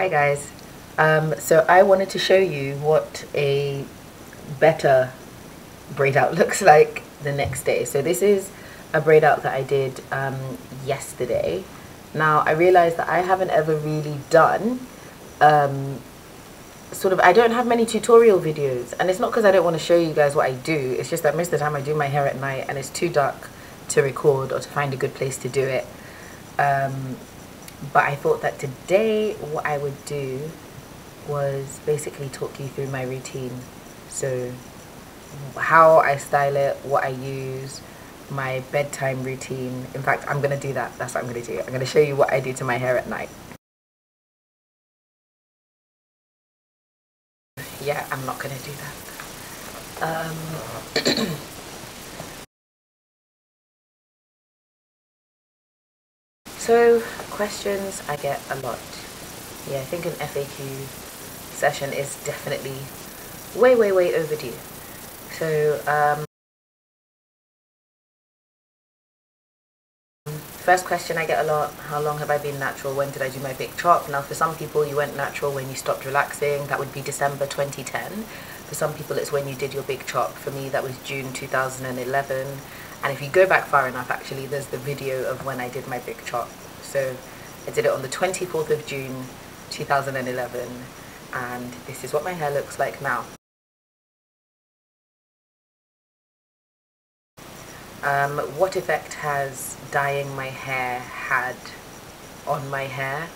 Hi guys. So I wanted to show you what a better braid out looks like the next day. So this is a braid out that I did yesterday. Now I realized that I haven't ever really done I don't have many tutorial videos, and it's not because I don't want to show you guys what I do. It's just that most of the time I do my hair at night and it's too dark to record or to find a good place to do it. But I thought that today what I would do was basically talk you through my routine. So how I style it, what I use, my bedtime routine. In fact, I'm going to do that. That's what I'm going to do. I'm going to show you what I do to my hair at night. Yeah, I'm not going to do that. So, questions I get a lot. Yeah, I think an FAQ session is definitely way overdue. So, first question I get a lot: how long have I been natural? When did I do my big chop? Now, for some people, you went natural when you stopped relaxing. That would be December 2010. For some people, it's when you did your big chop. For me, that was June 2011. And if you go back far enough, actually, there's the video of when I did my big chop. So I did it on the 24th of June 2011, and this is what my hair looks like now. What effect has dyeing my hair had on my hair?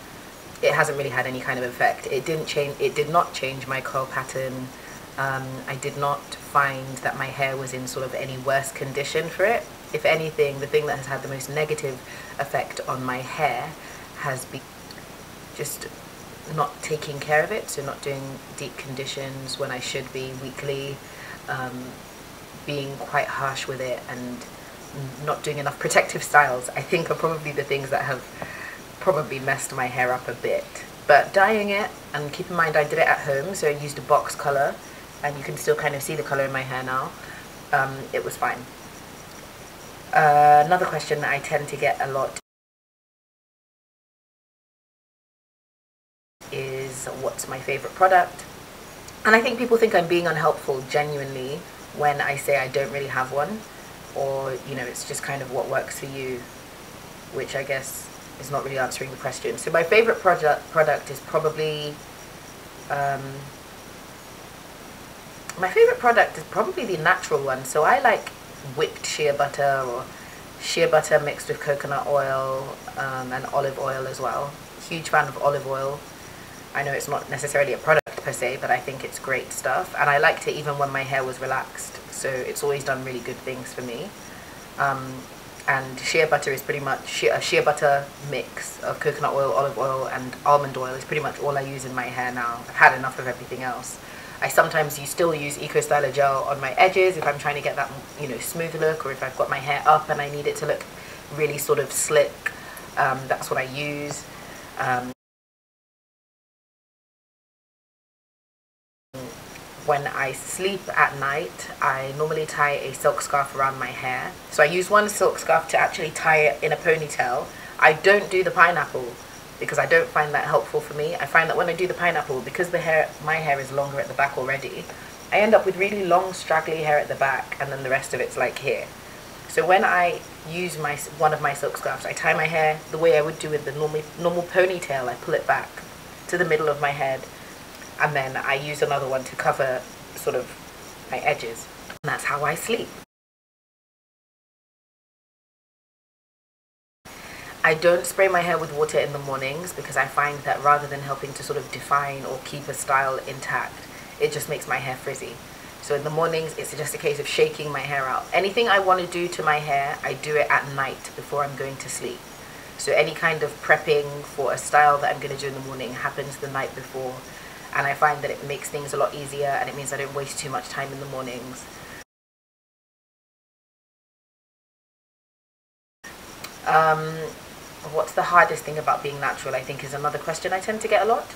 It hasn't really had any kind of effect. It did not change my curl pattern. I did not find that my hair was in sort of any worse condition for it. If anything, the thing that has had the most negative effect on my hair has been just not taking care of it, so not doing deep conditions when I should be weekly, being quite harsh with it, and not doing enough protective styles, I think, are probably the things that have probably messed my hair up a bit. But dyeing it, and keep in mind I did it at home, so I used a box color, and you can still kind of see the color in my hair now. It was fine. Another question that I tend to get a lot is, what's my favorite product? And I think people think I'm being unhelpful genuinely when I say I don't really have one, or, you know, it's just kind of what works for you, which I guess is not really answering the question. So my favorite product is probably the natural one. So I like whipped shea butter, or shea butter mixed with coconut oil, and olive oil as well. Huge fan of olive oil. I know it's not necessarily a product per se, but I think it's great stuff, and I liked it even when my hair was relaxed, so it's always done really good things for me. And shea butter is pretty much a shea butter mix of coconut oil, olive oil and almond oil is pretty much all I use in my hair now. I've had enough of everything else. I sometimes still use Eco Styler gel on my edges if I'm trying to get that, you know, smooth look, or if I've got my hair up and I need it to look really sort of slick. That's what I use. When I sleep at night, I normally tie a silk scarf around my hair. So I use one silk scarf to actually tie it in a ponytail. I don't do the pineapple because I don't find that helpful for me. I find that when I do the pineapple, because my hair is longer at the back already, I end up with really long straggly hair at the back, and then the rest of it's like here. So when I use one of my silk scarves, I tie my hair the way I would do with the normal ponytail. I pull it back to the middle of my head, and then I use another one to cover sort of my edges. And that's how I sleep. I don't spray my hair with water in the mornings because I find that rather than helping to sort of define or keep a style intact, it just makes my hair frizzy. So in the mornings, it's just a case of shaking my hair out. Anything I want to do to my hair, I do it at night before I'm going to sleep. So any kind of prepping for a style that I'm going to do in the morning happens the night before. And I find that it makes things a lot easier, and it means I don't waste too much time in the mornings. What's the hardest thing about being natural, I think, is another question I tend to get a lot.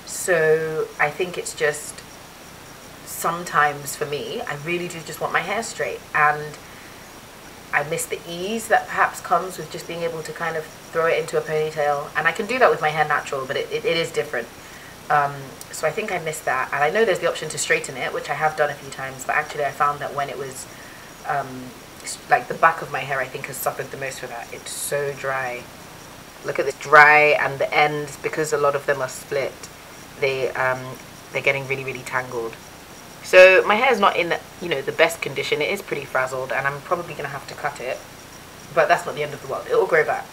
So I think it's just, sometimes for me, I really do just want my hair straight, and I miss the ease that perhaps comes with just being able to kind of throw it into a ponytail. And I can do that with my hair natural, but it is different. So I think I missed that, and I know there's the option to straighten it, which I have done a few times, but actually I found that when it was like the back of my hair, I think has suffered the most for that. It's so dry. Look at this, dry, and the ends, because a lot of them are split, they're getting really, really tangled. So my hair is not in, you know, the best condition. It is pretty frazzled, and I'm probably gonna have to cut it, but that's not the end of the world. It will grow back.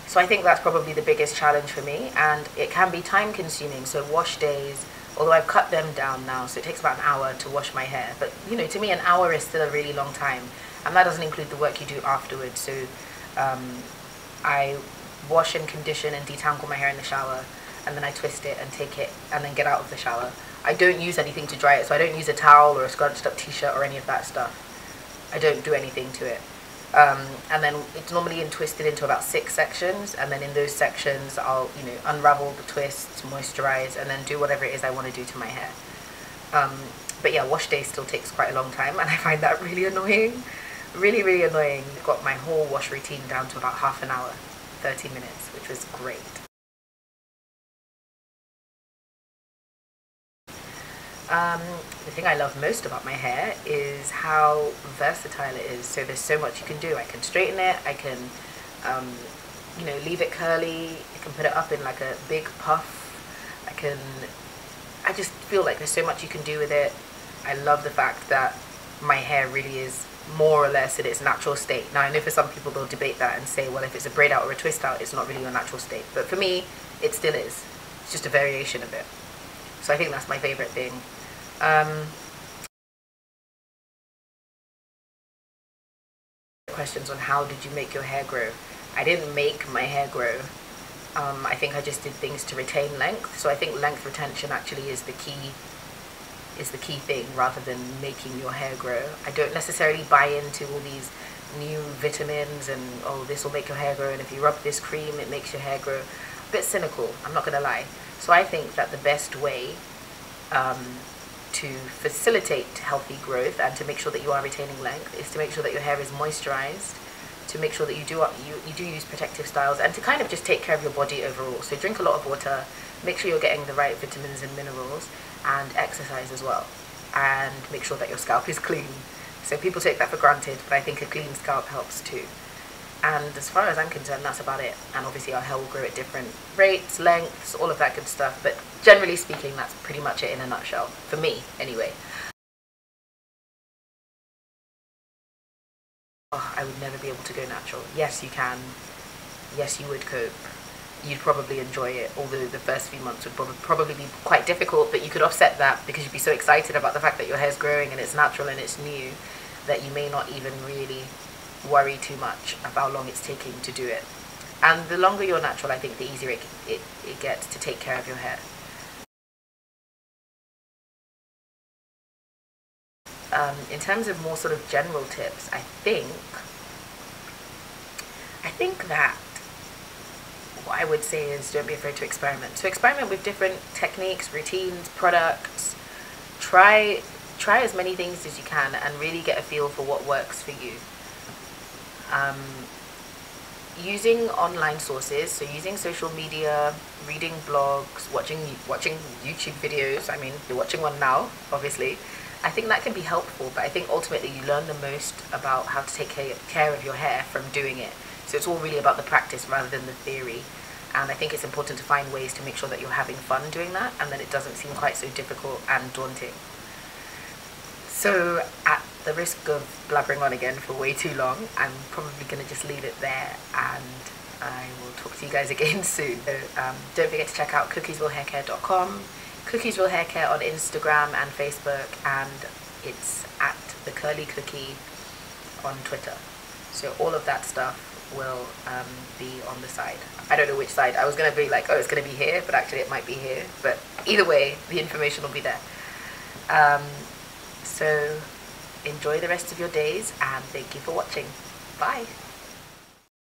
So I think that's probably the biggest challenge for me, and it can be time consuming. So wash days, although I've cut them down now, so it takes about an hour to wash my hair. But you know, to me an hour is still a really long time, and that doesn't include the work you do afterwards. So I wash and condition and detangle my hair in the shower, and then I twist it and take it and then get out of the shower. I don't use anything to dry it, so I don't use a towel or a scrunched up t-shirt or any of that stuff. I don't do anything to it. And then it's normally twisted into about 6 sections, and then in those sections I'll, you know, unravel the twists, moisturize, and then do whatever it is I want to do to my hair. But yeah, wash day still takes quite a long time, and I find that really annoying. Really, really annoying. I've got my whole wash routine down to about half an hour, 30 minutes, which was great. The thing I love most about my hair is how versatile it is. So there's so much you can do. I can straighten it, I can, you know, leave it curly, I can put it up in like a big puff, I just feel like there's so much you can do with it. I love the fact that my hair really is more or less in its natural state. Now I know for some people they'll debate that and say, well, if it's a braid out or a twist out, it's not really your natural state. But for me, it still is. It's just a variation of it. So I think that's my favorite thing. Questions on how did you make your hair grow? I didn't make my hair grow. I think I just did things to retain length. So I think length retention actually is the key thing, rather than making your hair grow. I don't necessarily buy into all these new vitamins and, oh, this will make your hair grow, and if you rub this cream it makes your hair grow. A bit cynical, I'm not gonna lie. So I think that the best way to facilitate healthy growth and to make sure that you are retaining length is to make sure that your hair is moisturized, to make sure that you do use protective styles, and to kind of just take care of your body overall. So drink a lot of water, make sure you're getting the right vitamins and minerals, and exercise as well, and make sure that your scalp is clean. So people take that for granted, but I think a clean scalp helps too. And as far as I'm concerned, that's about it. And obviously our hair will grow at different rates, lengths, all of that good stuff. But generally speaking, that's pretty much it in a nutshell. For me, anyway. Oh, I would never be able to go natural. Yes, you can. Yes, you would cope. You'd probably enjoy it, although the first few months would probably be quite difficult, but you could offset that because you'd be so excited about the fact that your hair's growing and it's natural and it's new that you may not even really worry too much about how long it's taking to do it. And the longer you're natural, I think the easier it gets to take care of your hair. In terms of more sort of general tips, I think that what I would say is don't be afraid to experiment. So experiment with different techniques, routines, products. Try as many things as you can and really get a feel for what works for you. Using online sources, so using social media, reading blogs, watching YouTube videos. I mean, you're watching one now, obviously. I think that can be helpful, but I think ultimately you learn the most about how to take care of your hair from doing it. So it's all really about the practice rather than the theory. And I think it's important to find ways to make sure that you're having fun doing that and that it doesn't seem quite so difficult and daunting. So at the risk of blabbering on again for way too long, I'm probably going to just leave it there, and I will talk to you guys again soon. So, don't forget to check out cookieswillhaircare.com, Cookieswill Haircare on Instagram and Facebook, and it's at the Curly Cookie on Twitter. So all of that stuff will be on the side. I don't know which side. I was going to be like, oh, it's going to be here, but actually it might be here. But either way, the information will be there. So enjoy the rest of your days, and thank you for watching. Bye.